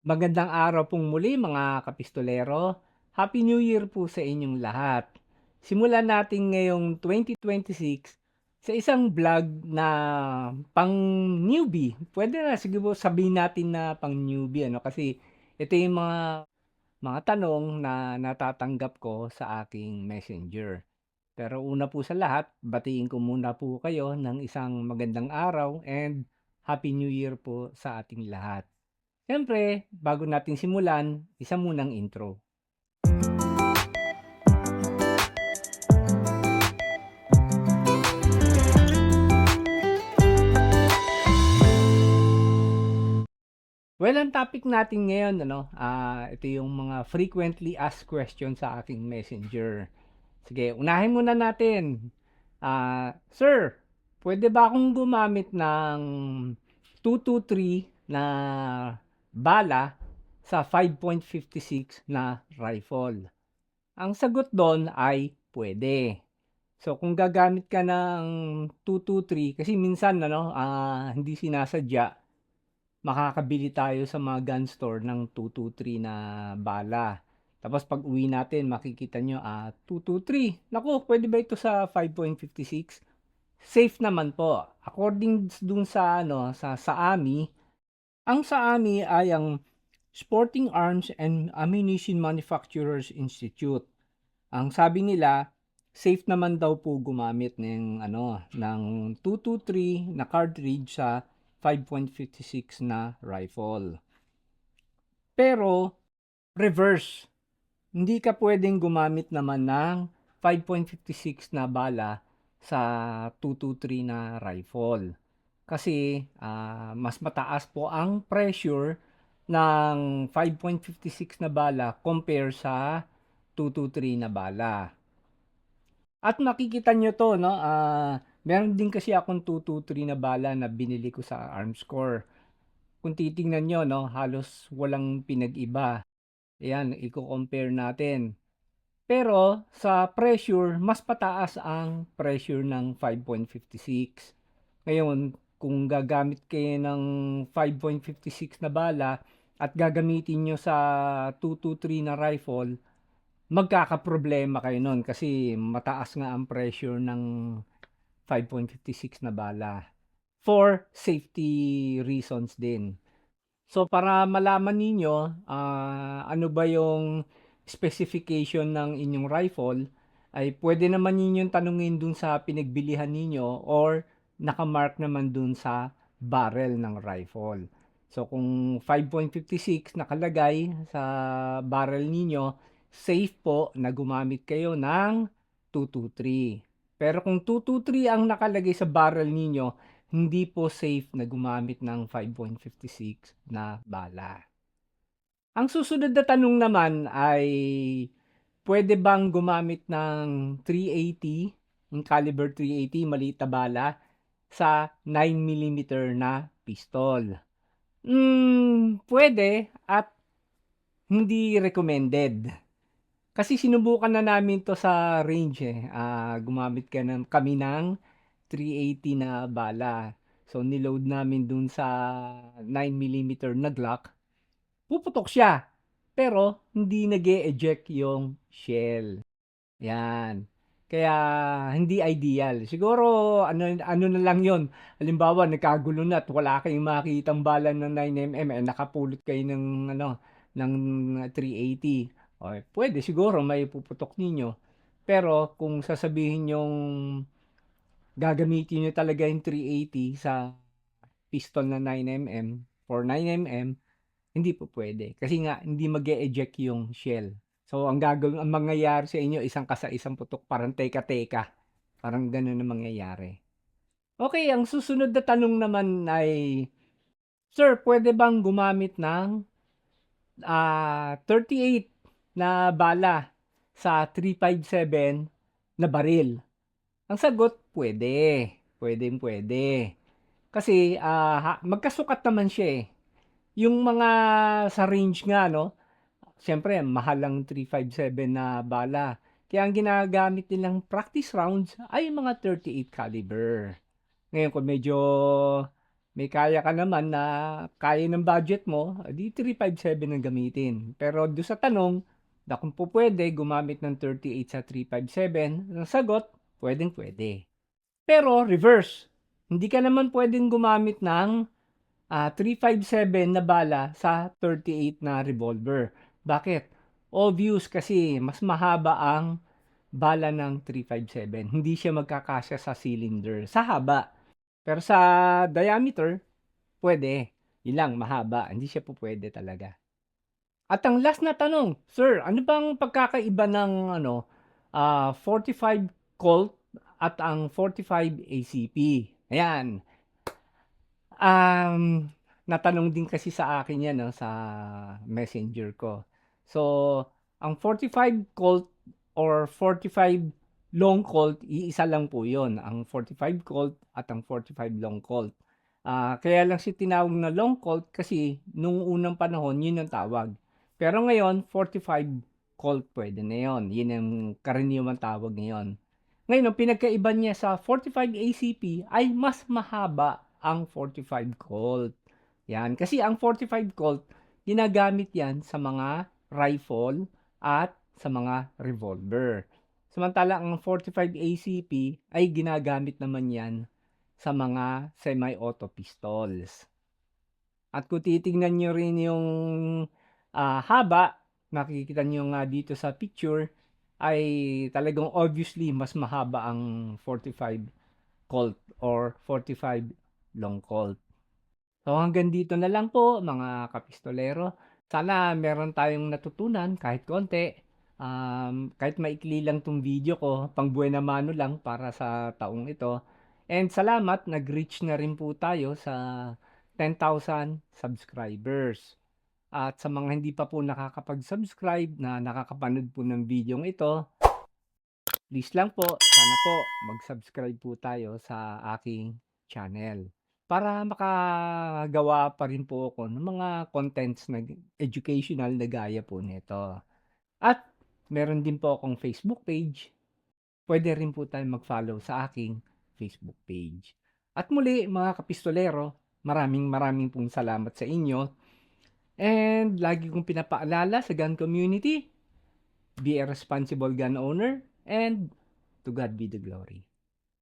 Magandang araw pong muli mga kapistolero. Happy New Year po sa inyong lahat. Simulan natin ngayong 2026 sa isang vlog na pang newbie. Pwede na siguro sabihin natin na pang newbie ano kasi ito yung mga tanong na natatanggap ko sa aking messenger. Pero una po sa lahat, batiin ko muna po kayo ng isang magandang araw and Happy New Year po sa ating lahat. Siyempre, bago natin simulan, isa munang intro. Well, ang topic natin ngayon, ito yung mga frequently asked questions sa aking messenger. Sige, unahin muna natin. Sir, pwede ba akong gumamit ng 223 na bala sa 5.56 na rifle? Ang sagot doon ay pwede. So kung gagamit ka ng 223 kasi minsan hindi sinasadya, makakabili tayo sa mga gun store ng 223 na bala. Tapos pag uwi natin, makikita nyo, 223. Naku, pwede ba ito sa 5.56? Safe naman po. According dun sa, sa AMI, ang sa AMI ay ang Sporting Arms and Ammunition Manufacturers Institute. Ang sabi nila, safe naman daw po gumamit ng 223 na cartridge sa 5.56 na rifle. Pero reverse, hindi ka pwedeng gumamit naman ng 5.56 na bala sa 223 na rifle. Kasi mas mataas po ang pressure ng 5.56 na bala compare sa 223 na bala. At makikita nyo to, no? Meron din kasi akong 223 na bala na binili ko sa Arms Corps. Kung titingnan nyo, no, halos walang pinag-iba. Ayan, i-compare natin. Pero sa pressure, mas pataas ang pressure ng 5.56. Ngayon, kung gagamit kayo ng 5.56 na bala at gagamitin nyo sa 223 na rifle, magkakaproblema kayo nun kasi mataas nga ang pressure ng 5.56 na bala for safety reasons din. So para malaman ninyo ano ba yung specification ng inyong rifle, ay pwede naman ninyong tanungin dun sa pinagbilihan ninyo or nakamark naman dun sa barrel ng rifle. So kung 5.56 nakalagay sa barrel ninyo, safe po na gumamit kayo ng 223. Pero kung 223 ang nakalagay sa barrel ninyo, hindi po safe na gumamit ng 5.56 na bala. Ang susunod na tanong naman ay pwede bang gumamit ng 380, yung caliber 380, maliit na bala, sa 9mm na pistol? Pwede at hindi recommended. Kasi sinubukan na namin to sa range eh. Gumamit kami ng 380 na bala. So niload namin dun sa 9mm na Glock. Puputok siya. Pero hindi nag-e-eject yung shell. Yan. Kaya hindi ideal. Siguro ano na lang 'yon. Halimbawa nagkagulo na at wala kayong makitang bala ng 9mm nakapulot kayo ng 380. O, pwede siguro may puputok ninyo. Pero kung sasabihin yung gagamitin nyo talaga yung 380 sa pistol na 9mm for 9mm, hindi po pwede. Kasi nga, hindi mag-e-eject yung shell. So, ang mangyayari sa inyo, isang kasa-isang putok, parang teka-teka. Parang ganun ang mangyayari. Okay, ang susunod na tanong naman ay, Sir, pwede bang gumamit ng 38 na bala sa 357 na baril? Ang sagot, pwede. Pwede. Kasi magkasukat naman siya eh. Yung mga sa range nga, no? Siyempre, mahal ang 357 na bala. Kaya ang ginagamit nilang practice rounds ay mga 38 caliber. Ngayon, kung may kaya ka naman na kaya ng budget mo, di 357 ang gamitin. Pero do sa tanong na kung po pwede gumamit ng 38 sa 357, ang sagot, pwedeng pwede. Pero reverse, hindi ka naman pwedeng gumamit ng 357 na bala sa 38 na revolver. Bakit? Obvious kasi mas mahaba ang bala ng 357. Hindi siya magkakasya sa cylinder, sa haba. Pero sa diameter, pwede. Yun lang, mahaba. Hindi siya po pwede talaga. At ang last na tanong, Sir, ano bang pagkakaiba ng 45 Colt at ang 45 ACP? Ayan. Um, Natanong din kasi sa akin 'yan 'no, sa Messenger ko. So, ang 45 Colt or 45 Long Colt, iisa lang po 'yon, ang 45 Colt at ang 45 Long Colt. Kaya lang siya tinawag na Long Colt kasi nung unang panahon 'yun ang tawag. Pero ngayon 45 Colt puwede na 'yon, 'yun ang karaniwang tawag ngayon. Ngayon, ang pinagkaiba niya sa 45 ACP ay mas mahaba ang 45 Colt. Yan, kasi ang 45 Colt, ginagamit yan sa mga rifle at sa mga revolver. Samantala, ang 45 ACP ay ginagamit naman yan sa mga semi-auto pistols. At kung titingnan nyo rin yung haba, makikita nyo nga dito sa picture, ay talagang obviously mas mahaba ang 45 Colt or 45 Long Colt. So hanggang dito na lang po mga kapistolero. Sana meron tayong natutunan kahit konti. Kahit maikli lang tong video ko, pang buena mano lang para sa taong ito. And salamat, nag-reach na rin po tayo sa 10,000 subscribers. At sa mga hindi pa po nakakapag-subscribe na nakakapanood po ng video ito, please lang po, sana po mag-subscribe po tayo sa aking channel para makagawa pa rin po ako ng mga contents na educational na gaya po nito. At meron din po akong Facebook page. Pwede rin po tayo mag-follow sa aking Facebook page. At muli mga kapistolero, maraming maraming pong salamat sa inyo. And lagi kong pinapaalala sa gun community, be a responsible gun owner and to God be the glory.